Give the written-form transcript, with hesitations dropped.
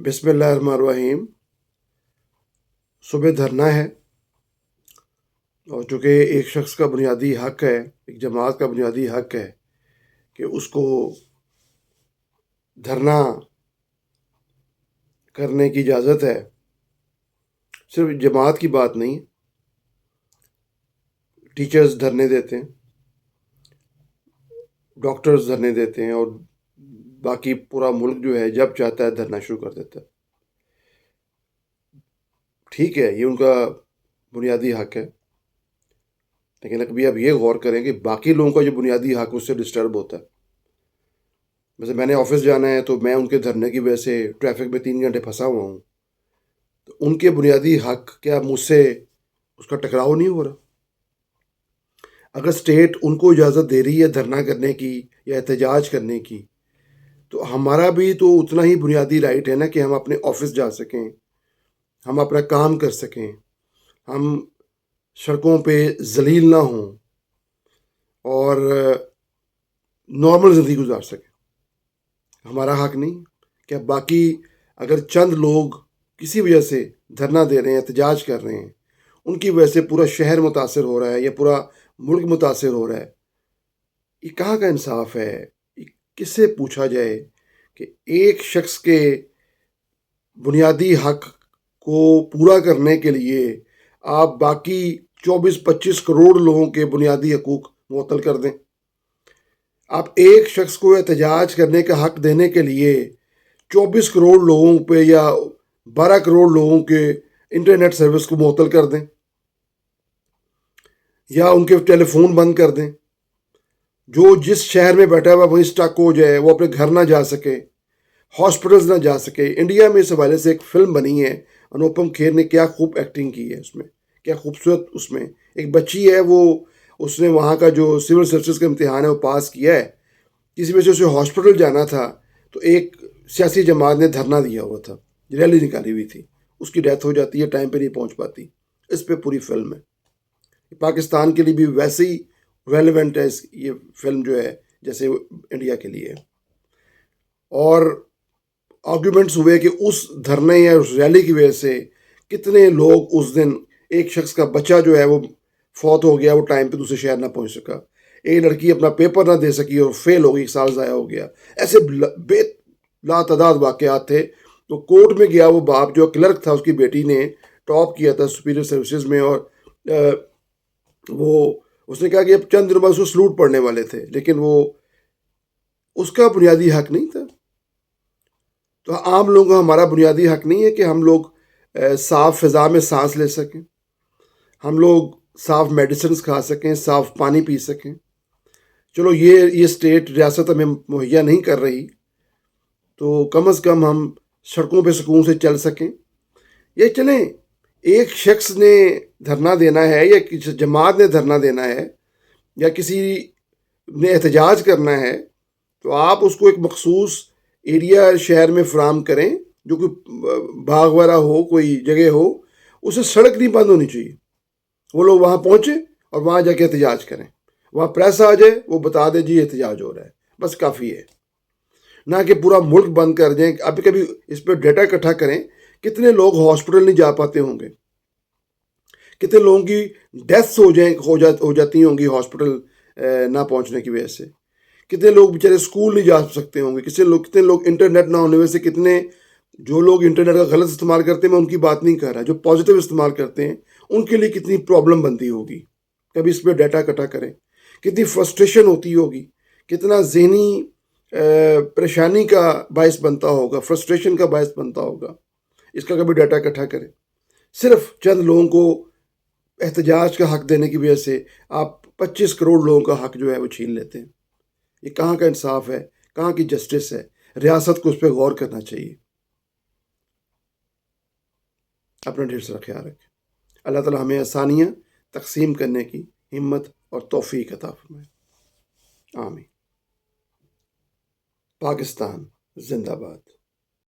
بسم اللہ الرحمن الرحیم۔ صبح دھرنا ہے، اور چونکہ ایک شخص کا بنیادی حق ہے، ایک جماعت کا بنیادی حق ہے کہ اس کو دھرنا کرنے کی اجازت ہے۔ صرف جماعت کی بات نہیں، ٹیچرز دھرنے دیتے ہیں، ڈاکٹرز دھرنے دیتے ہیں، اور باقی پورا ملک جو ہے جب چاہتا ہے دھرنا شروع کر دیتا ہے۔ ٹھیک ہے، یہ ان کا بنیادی حق ہے، لیکن کبھی آپ یہ غور کریں کہ باقی لوگوں کا جو بنیادی حق اس سے ڈسٹرب ہوتا ہے۔ جیسے میں نے آفس جانا ہے تو میں ان کے دھرنے کی وجہ سے ٹریفک میں 3 گھنٹے پھنسا ہوا ہوں، تو ان کے بنیادی حق کیا مجھ سے اس کا ٹکراؤ نہیں ہو رہا؟ اگر اسٹیٹ ان کو اجازت دے رہی ہے دھرنا کرنے کی یا احتجاج کرنے کی، تو ہمارا بھی تو اتنا ہی بنیادی رائٹ ہے نا کہ ہم اپنے آفس جا سکیں، ہم اپنا کام کر سکیں، ہم سڑکوں پہ ذلیل نہ ہوں اور نارمل زندگی گزار سکیں۔ ہمارا حق نہیں کہ باقی اگر چند لوگ کسی وجہ سے دھرنا دے رہے ہیں، احتجاج کر رہے ہیں، ان کی وجہ سے پورا شہر متاثر ہو رہا ہے یا پورا ملک متاثر ہو رہا ہے، یہ کہاں کا انصاف ہے؟ یہ کس سے پوچھا جائے کہ ایک شخص کے بنیادی حق کو پورا کرنے کے لیے آپ باقی 24-25 کروڑ لوگوں کے بنیادی حقوق معطل کر دیں؟ آپ ایک شخص کو احتجاج کرنے کا حق دینے کے لیے 24 کروڑ لوگوں پہ یا 12 کروڑ لوگوں کے انٹرنیٹ سروس کو معطل کر دیں، یا ان کے ٹیلی فون بند کر دیں۔ جو جس شہر میں بیٹھا ہوا وہیں سٹک ہو جائے، وہ اپنے گھر نہ جا سکے، ہاسپٹلز نہ جا سکے۔ انڈیا میں اس حوالے سے ایک فلم بنی ہے، انوپم کھیر نے کیا خوب ایکٹنگ کی ہے اس میں، کیا خوبصورت اس میں ایک بچی ہے، اس نے وہاں کا جو سول سروسز کا امتحان ہے وہ پاس کیا ہے، کسی وجہ سے اسے ہاسپٹل جانا تھا، تو ایک سیاسی جماعت نے دھرنا دیا ہوا تھا، ریلی نکالی ہوئی تھی، اس کی ڈیتھ ہو جاتی ہے، ٹائم پہ نہیں پہنچ پاتی۔ اس پہ پوری فلم ہے۔ پاکستان کے لیے بھی ویسے ہی ریلیونٹ ہے یہ فلم جو ہے جیسے انڈیا کے لیے۔ اور آرگومنٹس ہوئے کہ اس دھرنے یا اس ریلی کی وجہ سے کتنے لوگ اس دن، ایک شخص کا بچہ جو ہے وہ فوت ہو گیا، وہ ٹائم پہ دوسرے شہر نہ پہنچ سکا، ایک لڑکی اپنا پیپر نہ دے سکی اور فیل ہو گئی، 1 سال ضائع ہو گیا۔ ایسے بے لاتعداد واقعات تھے۔ تو کورٹ میں گیا وہ باپ، جو کلرک تھا، اس کی بیٹی نے ٹاپ کیا تھا سپیریئر سروسز میں، اور اس نے کہا کہ اب چند دنوں بعد اس کو سلوٹ پڑنے والے تھے، لیکن وہ اس کا بنیادی حق نہیں تھا۔ تو عام لوگوں کا ہمارا بنیادی حق نہیں ہے کہ ہم لوگ صاف فضا میں سانس لے سکیں، ہم لوگ صاف میڈیسنز کھا سکیں، صاف پانی پی سکیں۔ چلو یہ اسٹیٹ ریاست ہمیں مہیا نہیں کر رہی، تو کم از کم ہم سڑکوں پہ سکون سے چل سکیں۔ یہ چلیں، ایک شخص نے دھرنا دینا ہے یا کسی جماعت نے دھرنا دینا ہے یا کسی نے احتجاج کرنا ہے، تو آپ اس کو ایک مخصوص ایریا شہر میں فراہم کریں، جو کوئی باغ وغیرہ ہو، کوئی جگہ ہو، اسے سڑک نہیں بند ہونی چاہیے، وہ لوگ وہاں پہنچیں اور وہاں جا کے احتجاج کریں، وہاں پریس آ جائے، وہ بتا دے جی احتجاج ہو رہا ہے، بس کافی ہے۔ نہ کہ پورا ملک بند کر دیں۔ ابھی کبھی اس پہ ڈیٹا اکٹھا کریں، کتنے لوگ ہاسپٹل نہیں جا پاتے ہوں گے، کتنے لوگوں کی ڈیتھس ہو جاتی ہوں گی ہاسپٹل نہ پہنچنے کی وجہ سے، کتنے لوگ بیچارے اسکول نہیں جا سکتے ہوں گے، کتنے لوگ انٹرنیٹ نہ ہونے وجہ سے، کتنے جو لوگ انٹرنیٹ کا غلط استعمال کرتے ہیں، میں ان کی بات نہیں کر رہا، جو پازیٹیو استعمال کرتے ہیں ان کے لیے کتنی پرابلم بنتی ہوگی۔ کبھی اس پہ ڈیٹا اکٹھا کریں، کتنی فرسٹریشن ہوتی ہوگی، کتنا ذہنی پریشانی کا باعث بنتا ہوگا، فرسٹریشن کا باعث بنتا ہوگا، اس کا کبھی ڈیٹا اکٹھا کریں۔ صرف چند لوگوں کو احتجاج کا حق دینے کی وجہ سے آپ 25 کروڑ لوگوں کا حق جو ہے وہ چھین لیتے ہیں۔ یہ کہاں کا انصاف ہے؟ کہاں کی جسٹس ہے؟ ریاست کو اس پہ غور کرنا چاہیے۔ اپنا ڈھیر سارا خیال رکھیں۔ اللہ تعالیٰ ہمیں آسانیاں تقسیم کرنے کی ہمت اور توفیق عطا فرمائے۔ آمین۔ پاکستان زندہ باد۔